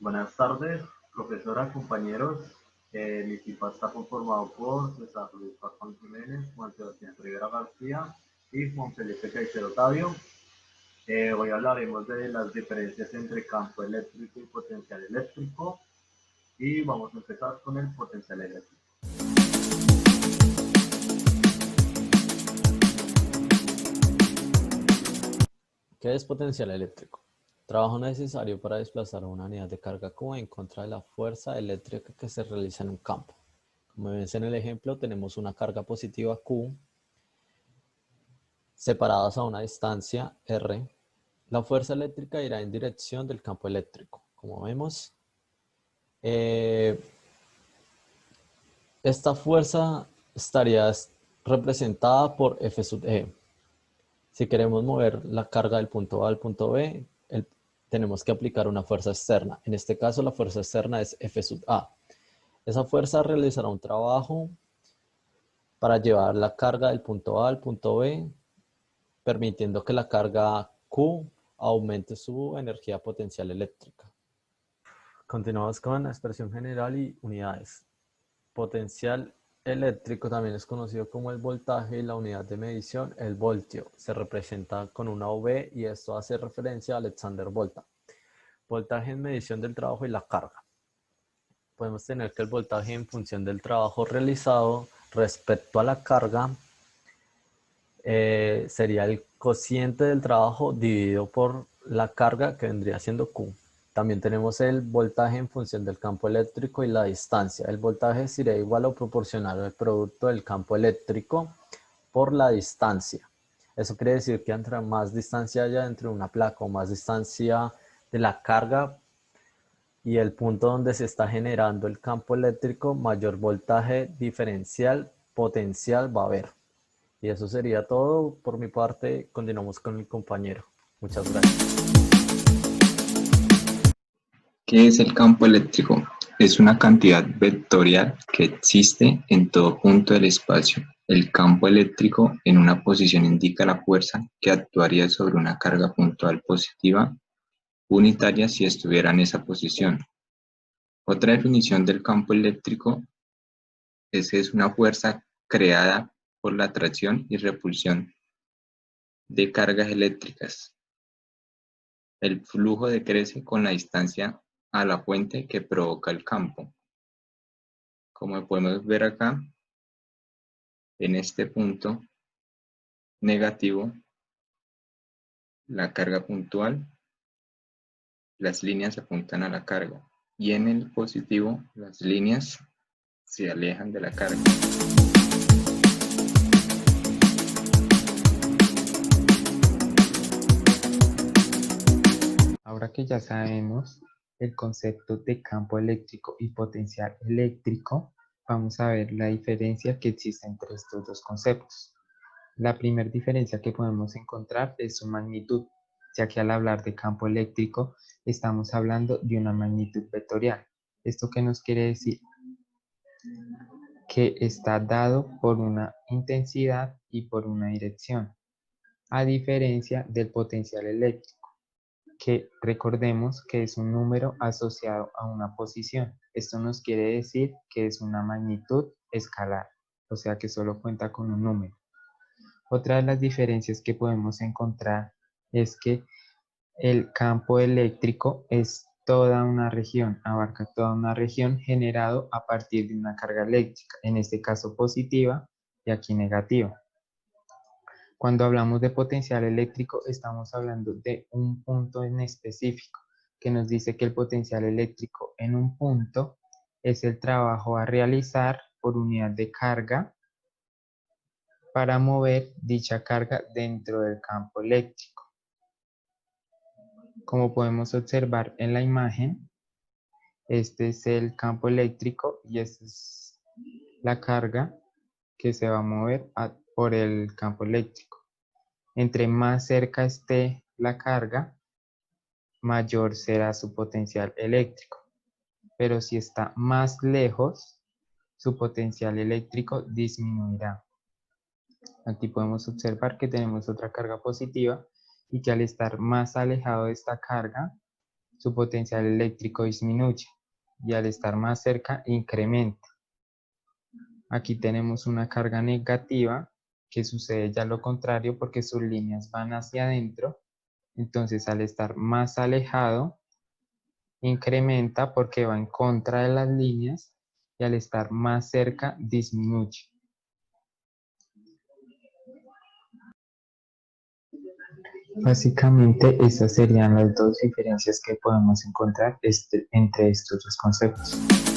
Buenas tardes, profesora, compañeros. Mi equipo está conformado por César Luis Pazón Jiménez, Juan Sebastián Rivera García y Juan Felipe Caicedo Tavio. Hoy hablaremos de las diferencias entre campo eléctrico y potencial eléctrico y vamos a empezar con el potencial eléctrico. ¿Qué es potencial eléctrico? Trabajo necesario para desplazar una unidad de carga Q en contra de la fuerza eléctrica que se realiza en un campo. Como ven en el ejemplo, tenemos una carga positiva Q separadas a una distancia R. La fuerza eléctrica irá en dirección del campo eléctrico. Como vemos, esta fuerza estaría representada por F sub E. Si queremos mover la carga del punto A al punto B, tenemos que aplicar una fuerza externa. En este caso, la fuerza externa es F sub A. Esa fuerza realizará un trabajo para llevar la carga del punto A al punto B, permitiendo que la carga Q aumente su energía potencial eléctrica. Continuamos con la expresión general y unidades. Potencial eléctrico también es conocido como el voltaje y la unidad de medición, el voltio. Se representa con una V y esto hace referencia a Alexander Volta. Voltaje en medición del trabajo y la carga. Podemos tener que el voltaje en función del trabajo realizado respecto a la carga sería el cociente del trabajo dividido por la carga, que vendría siendo Q. También tenemos el voltaje en función del campo eléctrico y la distancia. El voltaje sería igual o proporcional al producto del campo eléctrico por la distancia. Eso quiere decir que entre más distancia haya entre una placa o más distancia de la carga y el punto donde se está generando el campo eléctrico, mayor voltaje diferencial potencial va a haber. Y eso sería todo por mi parte. Continuamos con el compañero. Muchas gracias. ¿Qué es el campo eléctrico? Es una cantidad vectorial que existe en todo punto del espacio. El campo eléctrico en una posición indica la fuerza que actuaría sobre una carga puntual positiva unitaria si estuviera en esa posición. Otra definición del campo eléctrico es una fuerza creada por la atracción y repulsión de cargas eléctricas. El flujo decrece con la distancia a la fuente que provoca el campo. Como podemos ver acá, en este punto negativo, la carga puntual, las líneas apuntan a la carga, y en el positivo, las líneas se alejan de la carga. Ahora que ya sabemos el concepto de campo eléctrico y potencial eléctrico, vamos a ver la diferencia que existe entre estos dos conceptos. La primera diferencia que podemos encontrar es su magnitud, ya que al hablar de campo eléctrico estamos hablando de una magnitud vectorial. ¿Esto qué nos quiere decir? Que está dado por una intensidad y por una dirección, a diferencia del potencial eléctrico, que recordemos que es un número asociado a una posición. Esto nos quiere decir que es una magnitud escalar, o sea que solo cuenta con un número. Otra de las diferencias que podemos encontrar es que el campo eléctrico es toda una región, abarca toda una región generado a partir de una carga eléctrica, en este caso positiva y aquí negativa. Cuando hablamos de potencial eléctrico, estamos hablando de un punto en específico, que nos dice que el potencial eléctrico en un punto es el trabajo a realizar por unidad de carga para mover dicha carga dentro del campo eléctrico. Como podemos observar en la imagen, este es el campo eléctrico y esta es la carga que se va a mover por el campo eléctrico. Entre más cerca esté la carga, mayor será su potencial eléctrico. Pero si está más lejos, su potencial eléctrico disminuirá. Aquí podemos observar que tenemos otra carga positiva y que al estar más alejado de esta carga, su potencial eléctrico disminuye y al estar más cerca incrementa. Aquí tenemos una carga negativa que sucede ya lo contrario porque sus líneas van hacia adentro. Entonces al estar más alejado incrementa porque va en contra de las líneas y al estar más cerca disminuye. Básicamente esas serían las dos diferencias que podemos encontrar entre estos dos conceptos.